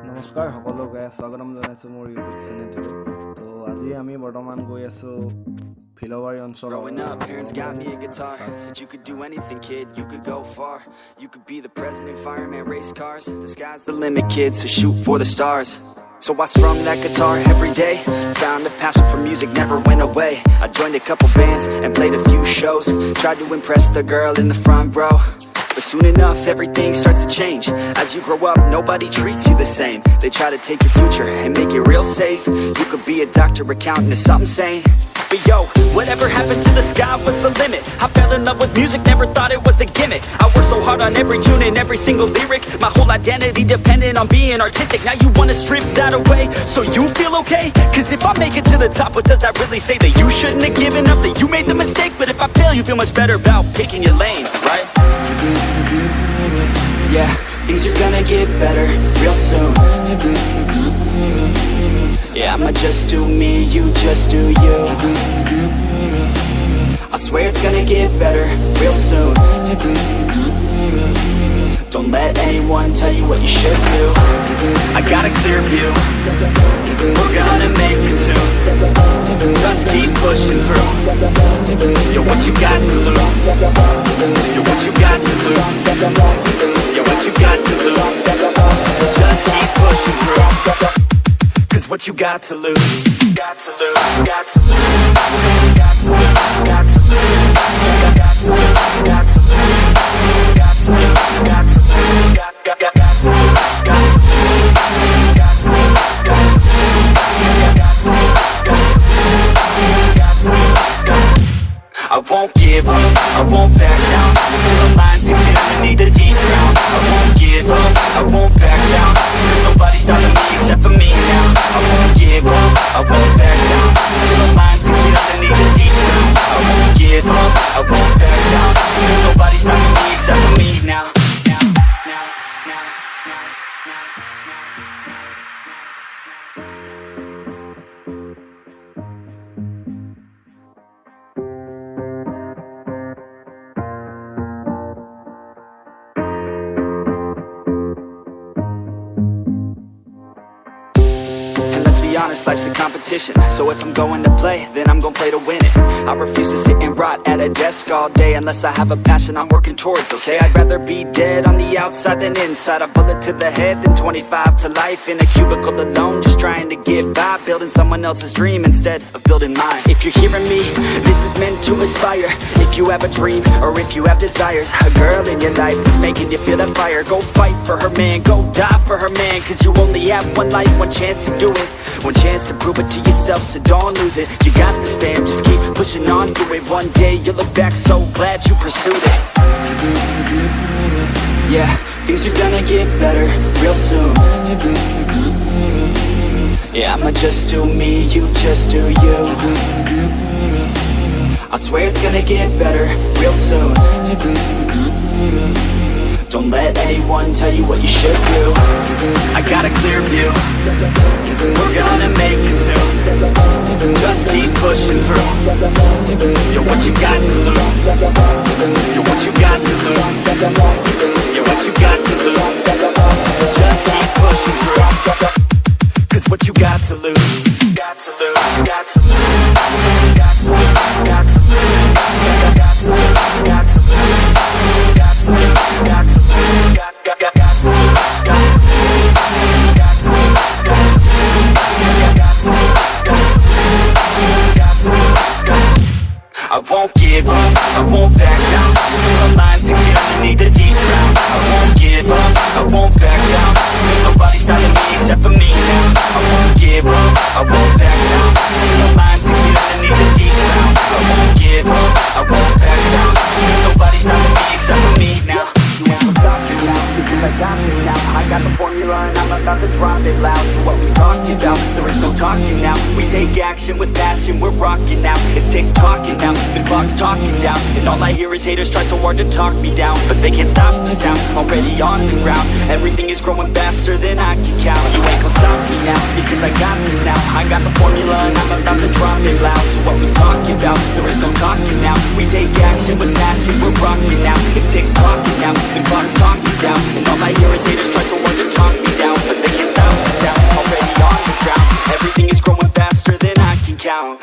নমস্কাৰ সকলোকে স্বাগতম জনাইছো মোৰ ইউটিউব চেনেলটো তো আজি আমি বৰ্তমান গৈ আছো Filobari অঞ্চলৰ Growing up, parents got me a guitar. Said you could do anything, kid, you could go far. You could be the president, fireman, race cars. The sky's the limit, kid, so shoot for the stars. So I strummed that guitar every day. Found a passion for music, never went away. I joined a couple bands and played a few shows. Tried to impress the girl in the front row. But soon enough, everything starts to change. As you grow up, nobody treats you the same. They try to take your future and make it real safe. You could be a doctor, accountant, or something sane. But yo, whatever happened to the sky was the limit. I fell in love with music, never thought it was a gimmick. I worked so hard on every tune and every single lyric. My whole identity depended on being artistic. Now you wanna strip that away, so you feel okay? Cause if I make it to the top, what does that really say? That you shouldn't have given up, that you made the mistake? But if I fail, you feel much better about picking your lane, right? Yeah, things are gonna get better real soon. Yeah, I'ma just do me, you just do you. I swear it's gonna get better real soon. Don't let anyone tell you what you should do. I got a clear view, we're gonna make it soon. Just keep pushing through. Yo, what you got to lose? Yo, what you got to lose? Yo, what you got to lose? Just keep pushing through. Cause what you got to lose? Got to lose, got to lose, got to lose, got to lose, got to lose, got to lose, got to lose, got to lose, got to lose, got to lose, got to lose, got to lose, got to lose, got to lose, got to lose. I won't give up, I won't back down till the line sinks in underneath the deep ground. I won't give up, I won't back down. There's nobody stopping me except for me now. I won't give up, I won't back down till the line sinks in underneath the deep ground. I won't give up, I won't back down. There's nobody stopping me except for me now. Honest, life's a competition. So if I'm going to play, then I'm gonna play to win it. I refuse to sit and rot at a desk all day unless I have a passion I'm working towards, okay? I'd rather be dead on the outside than inside. A bullet to the head than 25 to life in a cubicle alone, just trying to get by, building someone else's dream instead of building mine. If you're hearing me, this is meant to inspire. If you have a dream or if you have desires, a girl in your life that's making you feel that fire, go fight for her man, go die for her man. Cause you only have one life, one chance to do it, one chance to prove it to yourself, so don't lose it. You got this, fam, just keep pushing on through it. One day you'll look back so glad you pursued it. Yeah, things are gonna get better real soon. Yeah, I'ma just do me, you just do you. I swear it's gonna get better real soon. Don't let anyone tell you what you should do. I got a clear view, we're gonna make it soon. Just keep pushing through. Yo, what you got to lose? Yo, what you got to lose? Yo, what you got to lose? Just keep pushing through. Cause what you got to lose? Got to lose, got to lose, got to lose, got to lose, got to lose, got to lose, got to lose, got to lose, got to lose, got to lose, got to lose, got to lose, got to lose, got to lose, got to lose. I won't give up, I won't back down till the line sinks in underneath the deep ground. I won't give up, I won't back down. There's nobody stopping me except for me now. I won't give up, I won't back down till the line sinks in underneath the deep ground. I won't give up, I won't back down. There's nobody stopping me except for me now. You won't stop you now, because I got this now. I got the formula and I'm about to drop it loud. So what we talking about, there is no talking now. We take action with passion. action, we're rocking now. It's tick-tocking now, the clock's talking down, and all I hear is haters try so hard to talk me down, but they can't stop the sound, already on the ground. Everything is growing faster than I can count. You ain't gon' stop me now, because I got this now. I got the formula and I'm about to drop it loud. So what we talking about? There is no talking now. We take action with passion, we're rocking now. It's tick-tocking now, the clock's talking down, and all I hear is haters try so hard to talk me down, but they can't stop the sound, already on the ground. Everything is growing faster than I can count.